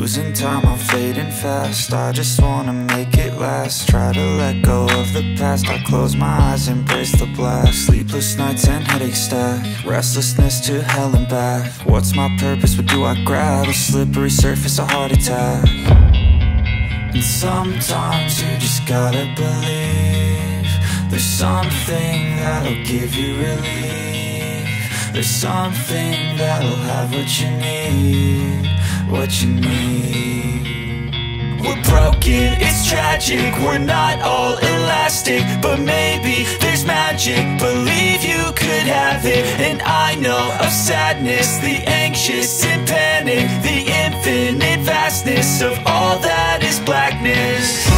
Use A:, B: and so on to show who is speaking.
A: losing time, I'm fading fast. I just wanna make it last. Try to let go of the past. I close my eyes, embrace the black. Sleepless nights and headaches stack. Restlessness to hell and back. What's my purpose, what do I grab? A slippery surface, a heart attack. And sometimes you just gotta believe there's something that'll give you relief. There's something that'll have what you need, what you need. We're broken, it's tragic, we're not all elastic, but maybe there's magic, believe you could have it. And I know of sadness, the anxious and panic, the infinite vastness of all that is blackness.